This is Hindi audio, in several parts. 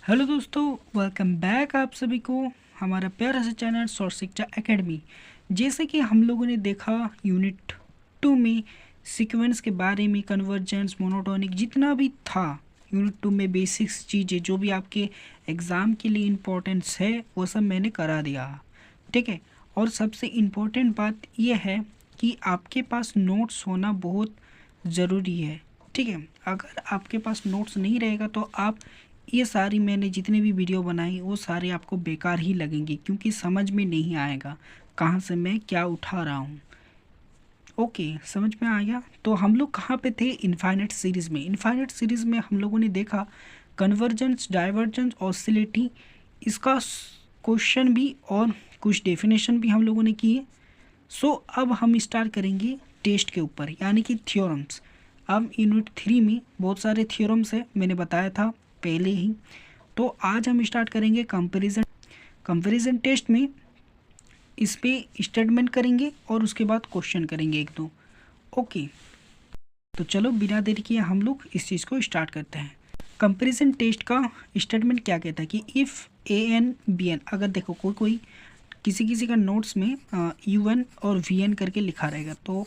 हेलो दोस्तों, वेलकम बैक आप सभी को हमारा प्यारा सा चैनल सोर्स शिक्षा एकेडमी। जैसे कि हम लोगों ने देखा यूनिट 2 में सीक्वेंस के बारे में, कन्वर्जेंस, मोनोटोनिक, जितना भी था यूनिट 2 में बेसिक्स चीज़ें जो भी आपके एग्ज़ाम के लिए इम्पोर्टेंस है वो सब मैंने करा दिया। ठीक है। और सबसे इम्पोर्टेंट बात यह है कि आपके पास नोट्स होना बहुत ज़रूरी है। ठीक है। अगर आपके पास नोट्स नहीं रहेगा तो आप ये सारी मैंने जितने भी वीडियो बनाई वो सारे आपको बेकार ही लगेंगे, क्योंकि समझ में नहीं आएगा कहाँ से मैं क्या उठा रहा हूँ। ओके, समझ में आ गया। तो हम लोग कहाँ पे थे? इनफाइनाइट सीरीज़ में। इनफाइनाइट सीरीज़ में हम लोगों ने देखा कन्वर्जेंस, डाइवर्जेंस, ऑसिलिटी, इसका क्वेश्चन भी और कुछ डेफिनेशन भी हम लोगों ने किए। सो अब हम स्टार्ट करेंगे टेस्ट के ऊपर, यानी कि थ्योरम्स। अब यूनिट 3 में बहुत सारे थ्योरम्स है, मैंने बताया था पहले ही। तो आज हम स्टार्ट करेंगे कंपैरिजन टेस्ट में। इस पे स्टेटमेंट करेंगे और उसके बाद क्वेश्चन करेंगे एक दो। ओके, तो चलो बिना देरी किए हम लोग इस चीज़ को स्टार्ट करते हैं। कंपैरिजन टेस्ट का स्टेटमेंट क्या कहता है कि इफ़ AN BN, अगर देखो कोई किसी किसी का नोट्स में UN और VN करके लिखा रहेगा, तो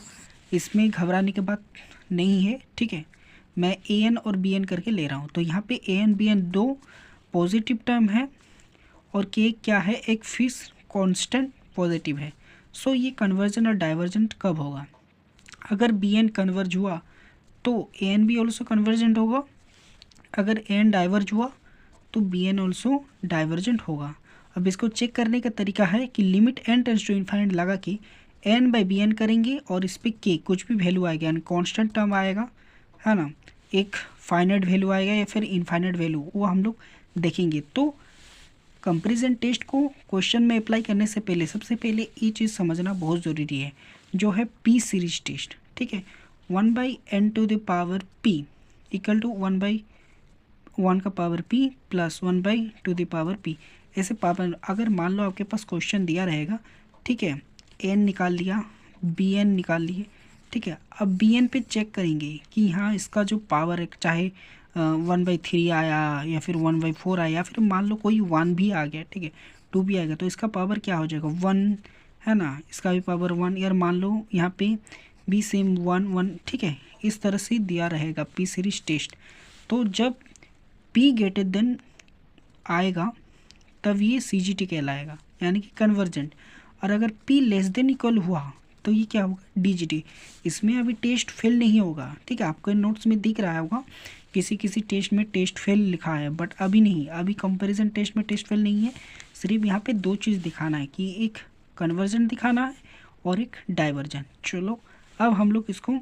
इसमें घबराने की बात नहीं है। ठीक है, मैं AN और BN करके ले रहा हूँ। तो यहाँ पे AN BN दो पॉजिटिव टर्म है और K क्या है? एक फिक्स कांस्टेंट पॉजिटिव है। सो ये कन्वर्जन और डाइवर्जेंट कब होगा? अगर BN कन्वर्ज हुआ तो AN भी ऑल्सो कन्वर्जेंट होगा। अगर AN डाइवर्ज हुआ तो BN ऑल्सो डाइवर्जेंट होगा। अब इसको चेक करने का तरीका है कि limit n tends to infinite लगा के n बाई BN करेंगे और इस पर K कुछ भी वैल्यू आएगा, यानी कॉन्स्टेंट टर्म आएगा, है ना, एक फाइनाइट वैल्यू आएगा या फिर इनफाइनाइट वैल्यू, वो हम लोग देखेंगे। तो कंपैरिजन टेस्ट को क्वेश्चन में अप्लाई करने से पहले सबसे पहले ये चीज़ समझना बहुत ज़रूरी है, जो है P सीरीज टेस्ट। ठीक है, 1/n to the power P equal to 1/1 का power P plus 1/2 the power P। ऐसे पावर अगर मान लो आपके पास क्वेश्चन दिया रहेगा, ठीक है, n निकाल लिया, bn निकाल लिए। ठीक है, अब bn पे चेक करेंगे कि हाँ इसका जो पावर है, चाहे 1/3 आया या फिर 1/4 आया या फिर मान लो कोई 1 भी आ गया, ठीक है, 2 भी आएगा, तो इसका पावर क्या हो जाएगा? 1, है ना, इसका भी पावर 1। यार मान लो यहाँ पे भी सेम 1 1, ठीक है, इस तरह से दिया रहेगा P सीरीज टेस्ट। तो जब P ग्रेटर देन आएगा तब ये CGT कहलाएगा, यानी कि कन्वर्जेंट। और अगर P लेस देन इक्वल हुआ तो ये क्या होगा? DGT। इसमें अभी टेस्ट फेल नहीं होगा। ठीक है, आपके नोट्स में दिख रहा होगा किसी किसी टेस्ट में टेस्ट फेल लिखा है, बट अभी नहीं, अभी कंपैरिजन टेस्ट में टेस्ट फेल नहीं है। सिर्फ यहाँ पे दो चीज़ दिखाना है कि एक कन्वर्जन दिखाना है और एक डाइवर्जन। चलो अब हम लोग इसको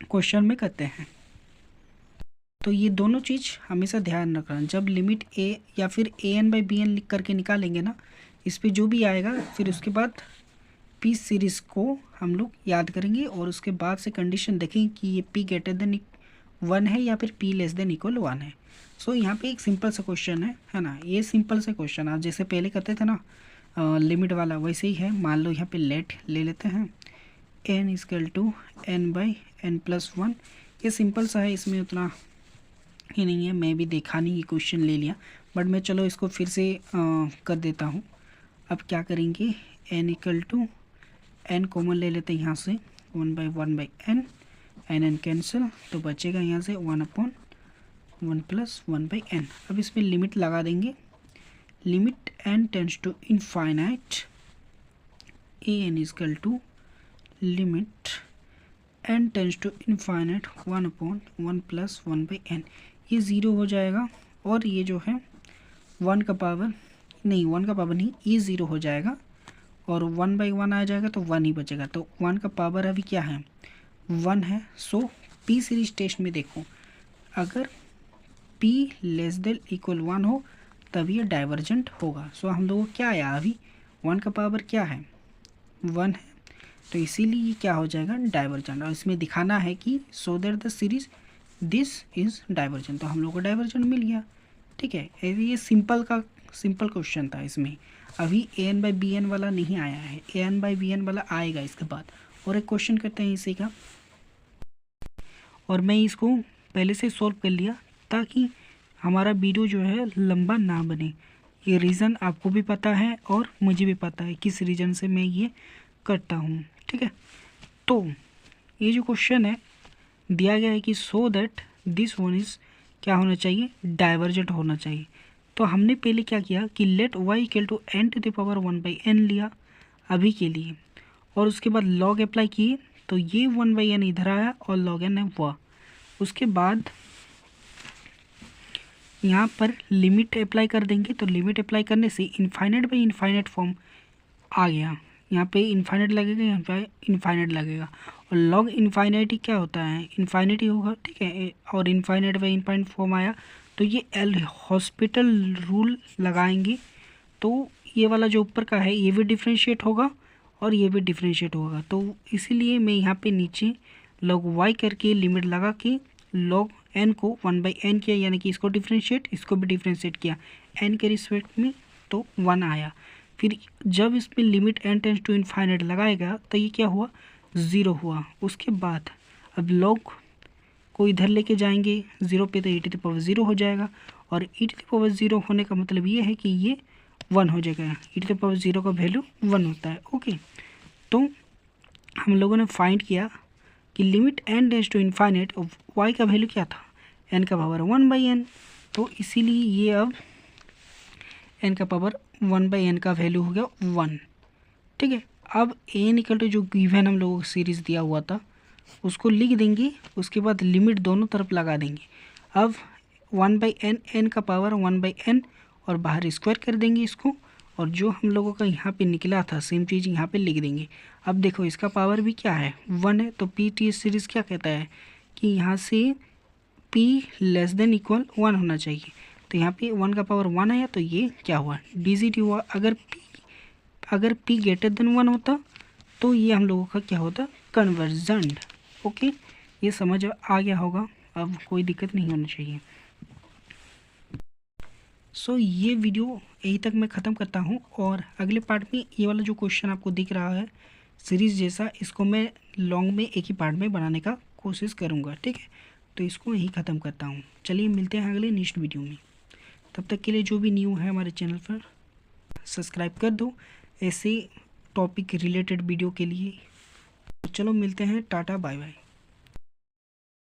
क्वेश्चन में करते हैं। तो ये दोनों चीज़ हमेशा ध्यान रखना, जब लिमिट A या फिर AN बाई BN लिख करके निकालेंगे ना, इस पर जो भी आएगा फिर उसके बाद P सीरीज़ को हम लोग याद करेंगे और उसके बाद से कंडीशन देखेंगे कि ये P ग्रेटर देन 1 है या फिर P लेस देन इक्वल 1 है। सो यहाँ पे एक सिंपल सा क्वेश्चन है ना, ये सिंपल सा क्वेश्चन आप जैसे पहले करते थे ना लिमिट वाला, वैसे ही है। मान लो यहाँ पे लेट ले लेते हैं n equal to n by n plus 1। ये सिंपल सा है, इसमें उतना ही नहीं है, मैं भी देखा नहीं, ये क्वेश्चन ले लिया, बट मैं चलो इसको फिर से कर देता हूँ। अब क्या करेंगे? n equal to n common ले लेते हैं यहाँ से, 1/1/n, n कैंसिल, तो बचेगा यहाँ से 1/1 प्लस 1/n। अब इसमें लिमिट लगा देंगे, limit n tends to infinite an equal to limit n tends to infinite 1/1 plus 1/n। ये ज़ीरो हो जाएगा और ये जो है 1 का पावर नहीं, 1 का पावर नहीं, ये ज़ीरो हो जाएगा और 1/1 आ जाएगा तो 1 ही बचेगा। तो 1 का पावर अभी क्या है? 1 है। सो P सीरीज टेस्ट में देखो, अगर P लेस देन इक्वल 1 हो तब ये डाइवर्जेंट होगा। सो हम लोगों को क्या आया अभी? 1 का पावर क्या है? 1 है, तो इसीलिए ये क्या हो जाएगा? डाइवर्जेंट। और इसमें दिखाना है कि so that the series this is divergent, तो हम लोग को डाइवर्जेंट मिल गया। ठीक है, ये सिंपल क्वेश्चन था। इसमें अभी AN बाई BN वाला नहीं आया है, AN बाई BN वाला आएगा इसके बाद। और एक क्वेश्चन करते हैं इसी का, और मैं इसको पहले से सॉल्व कर लिया ताकि हमारा वीडियो जो है लंबा ना बने। ये रीज़न आपको भी पता है और मुझे भी पता है किस रीज़न से मैं ये करता हूँ, ठीक है। तो ये जो क्वेश्चन है दिया गया है कि so that this one is क्या होना चाहिए, डाइवर्जेंट होना चाहिए। तो हमने पहले क्या किया कि let y equal to n to the power 1/n लिया अभी के लिए, और उसके बाद log अप्लाई किए तो ये 1/n इधर आया और log n है वह। उसके बाद यहाँ पर लिमिट अप्लाई कर देंगे, तो लिमिट अप्लाई करने से इनफाइनाइट बाई इनफाइनाइट फॉर्म आ गया। यहाँ पे इनफाइनाइट लगेगा, यहाँ पे इनफाइनाइट लगेगा, और लॉग इनफाइनाइट क्या होता है, इनफाइनाइट ही होगा, ठीक है। और इनफाइनाइट बाई इनफाइनाइट फॉर्म आया तो ये एल हॉस्पिटल रूल लगाएंगे, तो ये वाला जो ऊपर का है ये भी डिफ्रेंशिएट होगा और ये भी डिफ्रेंशिएट होगा। तो इसीलिए मैं यहाँ पे नीचे log y करके लिमिट लगा के log n को 1/n किया, यानी कि इसको डिफ्रेंशिएट, इसको भी डिफ्रेंशिएट किया n के रिस्पेक्ट में, तो 1 आया। फिर जब इसमें limit n tends to infinite लगाएगा तो ये क्या हुआ, 0 हुआ। उसके बाद अब log को इधर लेके जाएंगे 0 पे तो e⁻0 हो जाएगा, और e⁻0 होने का मतलब ये है कि ये 1 हो जाएगा। e⁻0 का वैल्यू 1 होता है, ओके। तो हम लोगों ने फाइंड किया कि limit n tends to infinite और y का वैल्यू क्या था, n का पावर 1/n, तो इसीलिए ये अब n का पावर 1/n का वैल्यू हो गया 1, ठीक है। अब n इक्वल टू जो गिवन हम लोगों को सीरीज़ दिया हुआ था उसको लिख देंगे, उसके बाद लिमिट दोनों तरफ लगा देंगे। अब 1/n, n का पावर 1/n, और बाहर स्क्वायर कर देंगे इसको, और जो हम लोगों का यहाँ पे निकला था सेम चीज़ यहाँ पे लिख देंगे। अब देखो इसका पावर भी क्या है, 1 है, तो पी टी सीरीज़ क्या कहता है कि यहाँ से p लेस देन इक्वल 1 होना चाहिए। तो यहाँ पे 1 का पावर 1 आया तो ये क्या हुआ, डिजिट हुआ। अगर p ग्रेटर देन 1 होता तो ये हम लोगों का क्या होता, कन्वर्जेंट, ओके। ये समझ आ गया होगा, अब कोई दिक्कत नहीं होनी चाहिए। सो ये वीडियो यहीं तक मैं ख़त्म करता हूँ, और अगले पार्ट में ये वाला जो क्वेश्चन आपको दिख रहा है सीरीज़ जैसा, इसको मैं लॉन्ग में एक ही पार्ट में बनाने का कोशिश करूँगा, ठीक है। तो इसको यहीं ख़त्म करता हूँ, चलिए मिलते हैं अगले नेक्स्ट वीडियो में। तब तक के लिए जो भी न्यू है हमारे चैनल पर सब्सक्राइब कर दो ऐसे टॉपिक रिलेटेड वीडियो के लिए। चलो मिलते हैं, टाटा बाय बाय।